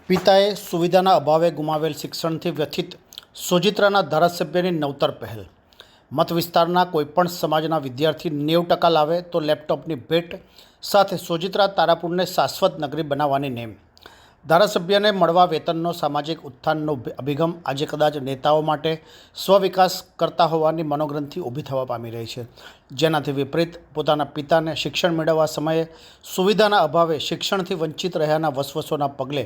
પિતાએ સુવિધાના અભાવે ગુમાવેલ શિક્ષણથી વ્યથિત સોજિત્રાના ધારાસભ્યની નવતર પહેલ. મત વિસ્તારના કોઈપણ સમાજના વિદ્યાર્થી 90% લાવે તો લેપટોપની ભેટ સાથે સોજિત્રા તારાપુરને શાશ્વત નગરી બનાવવાની નેમ. ધારાસભ્યને મળવા વેતનનો સામાજિક ઉત્થાનનો અભિગમ આજે કદાચ નેતાઓ માટે સ્વવિકાસ કરતા હોવાની મનોગ્રંથિ ઊભી થવા પામી રહી છે. જેનાથી વિપરીત પોતાના પિતાને શિક્ષણ મેળવવા સમયે સુવિધાના અભાવે શિક્ષણથી વંચિત રહ્યાના વસવસોના પગલે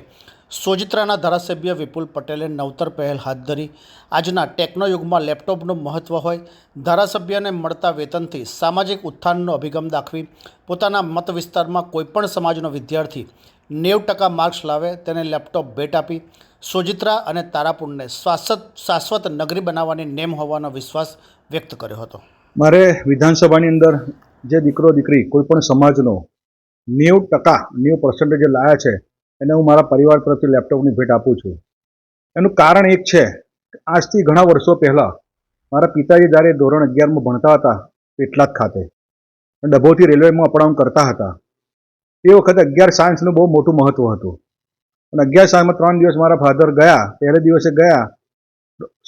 સોજિત્રાના ધારાસભ્ય વિપુલ પટેલે નવતર પહેલ હાથ ધરી. આજના ટેકનોયુગમાં લેપટોપનું મહત્ત્વ હોય, ધારાસભ્યને મળતા વેતનથી સામાજિક ઉત્થાનનો અભિગમ દાખવી પોતાના મત વિસ્તારમાં કોઈપણ સમાજનો વિદ્યાર્થી 90% માર્ક્સ લાવે તેને લેપટોપ ભેટ આપી સોજિત્રા અને તારાપુરને શાશ્વત નગરી બનાવવાની નેમ હોવાનો વિશ્વાસ વ્યક્ત કર્યો હતો. મારે વિધાનસભાની અંદર જે દીકરો દીકરી કોઈપણ સમાજનો 90% જે લાયા છે એને હું મારા પરિવાર તરફથી લેપટોપની ભેટ આપું છું. એનું કારણ એક છે કે આજથી ઘણા વર્ષો પહેલાં મારા પિતાજી જ્યારે ધોરણ 11માં ભણતા હતા પેટલાદ ખાતે ડભોથી રેલવેમાં અપડાઉન કરતા હતા. તે વખતે 11 સાયન્સનું બહુ મોટું મહત્ત્વ હતું અને 11 સાયન્સમાં 3 દિવસ મારા ફાધર ગયા. પહેલે દિવસે ગયા,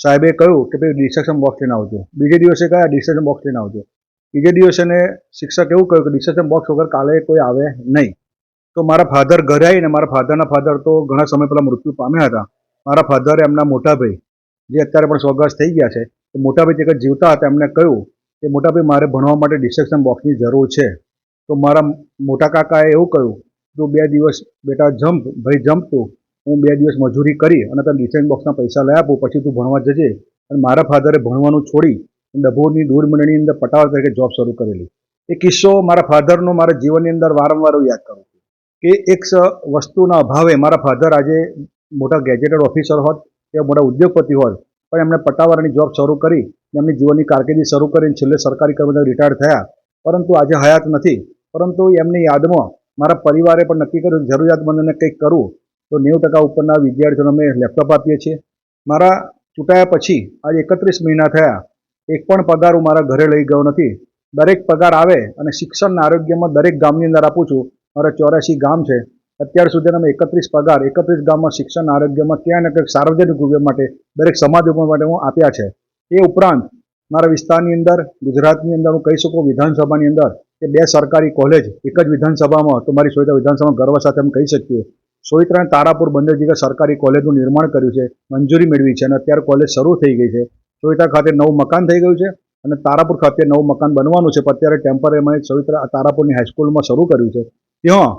સાહેબે કહ્યું કે ભાઈ ડિસ્ટ્રક્શન બોક્સ લઈને આવજો. બીજે દિવસે ગયા, ડિસ્ટ્રક્શન બોક્સ લઈને આવજો. ત્રીજે દિવસે શિક્ષક એવું કહ્યું કે ડિસ્ટ્રક્શન બોક્સ વગર કાલે કોઈ આવે નહીં. તો મારા ફાધર ઘરે આવીને મારા ફાધરના ફાધર તો ઘણા સમય પહેલાં મૃત્યુ પામ્યા હતા. મારા ફાધરે એમના મોટાભાઈ જે અત્યારે પણ સ્વર્ગવાસ થઈ ગયા છે, તો મોટાભાઈ જે કંઈ જીવતા હતા એમને કહ્યું કે મોટાભાઈ મારે ભણવા માટે ડિસ્ટ્રક્શન બોક્સની જરૂર છે. તો મારા મોટા કાકાએ એવું કહ્યું, તું 2 દિવસ બેટા જમ્પ, ભાઈ જમ્પ, તું હું 2 દિવસ મજૂરી કરી અને તને ડિસ્ટ્રક્શન બોક્સના પૈસા લઈ આપું, પછી તું ભણવા જજે. અને મારા ફાધરે ભણવાનું છોડી ડભોની દૂર મંડળની અંદર પટાવર તરીકે જોબ શરૂ કરેલી. એ કિસ્સો મારા ફાધરનો મારા જીવનની અંદર વારંવાર યાદ કરું છું કે એક વસ્તુના અભાવે મારા ફાધર આજે મોટા ગેજેટેડ ઓફિસર હોત કે મોટા ઉદ્યોગપતિ હોત, પણ એમણે પટાવાળાની જોબ શરૂ કરી, એમની જીવનની કારકિર્દી શરૂ કરીને છેલ્લે સરકારી કર્મચારી રિટાયર થયા, પરંતુ આજે હયાત નથી. પરંતુ એમની યાદમાં મારા પરિવારે પણ નક્કી કર્યું જરૂરિયાતમંદને કંઈક કરવું, તો 90% ઉપરના વિદ્યાર્થીઓને અમે લેપટોપ આપીએ છીએ. મારા ચૂંટાયા પછી આજે 31 મહિના થયા, એક પણ પગાર હું મારા ઘરે લઈ ગયો નથી. દરેક પગાર આવે અને શિક્ષણના આરોગ્યમાં દરેક ગામની અંદર આપું છું. મારા 84 ગામ છે. અત્યાર સુધી અમે 31 પગાર 31 ગામમાં શિક્ષણ આરોગ્યમાં ક્યાંય ને ક્યાંક સાર્વજનિક ઉપયોગ માટે દરેક સમાજ ઉપયોગ માટે હું આપ્યા છે. એ ઉપરાંત મારા વિસ્તારની અંદર ગુજરાતની અંદર હું કહી શકું વિધાનસભાની અંદર કે 2 સરકારી કોલેજ એક જ વિધાનસભામાં, તો મારી સોજિત્રા વિધાનસભામાં ગર્વ સાથે અમે કહી શકીએ. સોજિત્રા અને તારાપુર બંને જગ્યાએ સરકારી કોલેજનું નિર્માણ કર્યું છે, મંજૂરી મેળવી છે અને અત્યારે કોલેજ શરૂ થઈ ગઈ છે. સોજિત્રા ખાતે નવું મકાન થઈ ગયું છે અને તારાપુર ખાતે નવું મકાન બનવાનું છે. પણ અત્યારે ટેમ્પરરી સોજિત્રા તારાપુરની હાઈસ્કૂલમાં શરૂ કર્યું છે. ત્યાં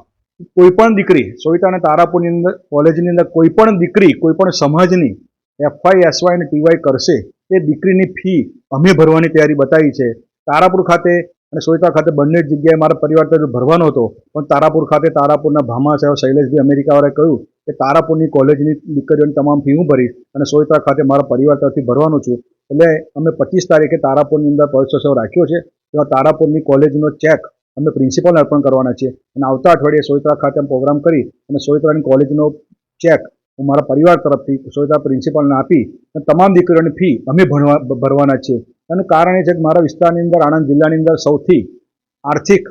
કોઈપણ દીકરી સોજિત્રા અને તારાપુરની અંદર કોલેજની અંદર કોઈપણ દીકરી કોઈપણ સમાજની FY, SY અને TY કરશે તે દીકરીની ફી અમે ભરવાની તૈયારી બતાવી છે. તારાપુર ખાતે અને સોજિત્રા ખાતે બંને જગ્યાએ મારા પરિવાર તરફ ભરવાનો હતો, પણ તારાપુર ખાતે તારાપુરના ભામા સાહેબ શૈલેષભાઈ અમેરિકાવાળાએ કહ્યું કે તારાપુરની કોલેજની દીકરીઓની તમામ ફી હું ભરીશ અને સોજિત્રા ખાતે મારા પરિવાર તરફથી ભરવાનું છું. એટલે અમે 25 તારીખે તારાપુરની અંદર પ્રવેશોત્સવ રાખ્યો છે. તેમાં તારાપુરની કોલેજનો ચેક અમે પ્રિન્સિપાલને અર્પણ કરવાના છીએ અને આવતા અઠવાડિયે સોજિત્રા ખાતે પ્રોગ્રામ કરી અને સોજિત્રાની કોલેજનો ચેક હું મારા પરિવાર તરફથી સોજિત્રા પ્રિન્સિપાલને આપી અને તમામ દીકરીઓની ફી અમે ભરવાના છીએ. એનું કારણ એ છે કે મારા વિસ્તારની અંદર આણંદ જિલ્લાની અંદર સૌથી આર્થિક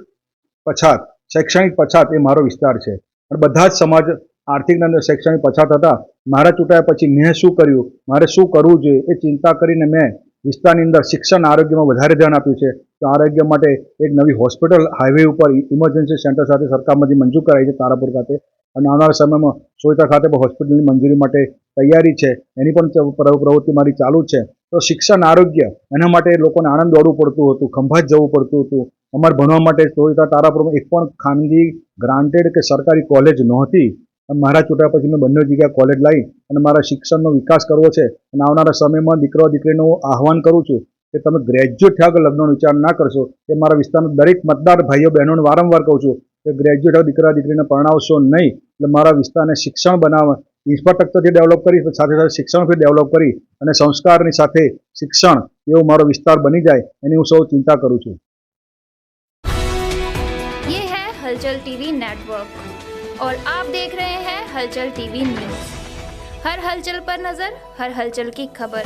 પછાત, શૈક્ષણિક પછાત એ મારો વિસ્તાર છે અને બધા જ સમાજ આર્થિક અને શૈક્ષણિક પછાત હતા. મારા ચૂંટાયા પછી મેં શું કર્યું, મારે શું કરવું જોઈએ એ ચિંતા કરીને મેં વિસ્તારની અંદર શિક્ષણ આરોગ્યમાં વધારે ધ્યાન આપ્યું છે. તો આરોગ્ય માટે એક નવી હોસ્પિટલ હાઈવે ઉપર ઇમરજન્સી સેન્ટર સાથે સરકારમાંથી મંજૂર કરાઈ છે તારાપુર ખાતે અને આવનારા સમયમાં સોજિત્રા ખાતે પણ હોસ્પિટલની મંજૂરી માટે તૈયારી છે. એની પણ પ્રવૃત્તિ મારી ચાલુ જ છે. તો શિક્ષણ આરોગ્ય એના માટે લોકોને આણંદ દોડવું પડતું હતું, ખંભાત જવું પડતું હતું. અમારે ભણવા માટે સોજિત્રા તારાપુરમાં એક પણ ખાનગી ગ્રાન્ટેડ કે સરકારી કોલેજ નહોતી. મારા ચૂંટાયા પછી મેં બંને જગ્યાએ કોલેજ લાવી અને મારા શિક્ષણનો વિકાસ કરવો છે. અને આવનારા સમયમાં દીકરો દીકરીનું આહવાન કરું છું કે તમે ગ્રેજ્યુએટ થયા કે લગ્નનો વિચાર ના કરશો. કે મારા વિસ્તારના દરેક મતદાર ભાઈઓ બહેનોને વારંવાર કહું છું કે ગ્રેજ્યુએટ દીકરા દીકરીને પરણાવશો નહીં. એટલે મારા વિસ્તારને શિક્ષણ બનાવવા ઇન્ફ્રાસ્ટ્રક્ચરથી ડેવલપ કરી, સાથે સાથે શિક્ષણથી ડેવલપ કરી અને સંસ્કારની સાથે શિક્ષણ એવો મારો વિસ્તાર બની જાય એની હું સૌ ચિંતા કરું છું. ये है हलचल टीवी नेटवर्क और आप देख रहे हैं हलचल टीवी न्यूज। हर हलचल पर नजर, हर हलचल की खबर।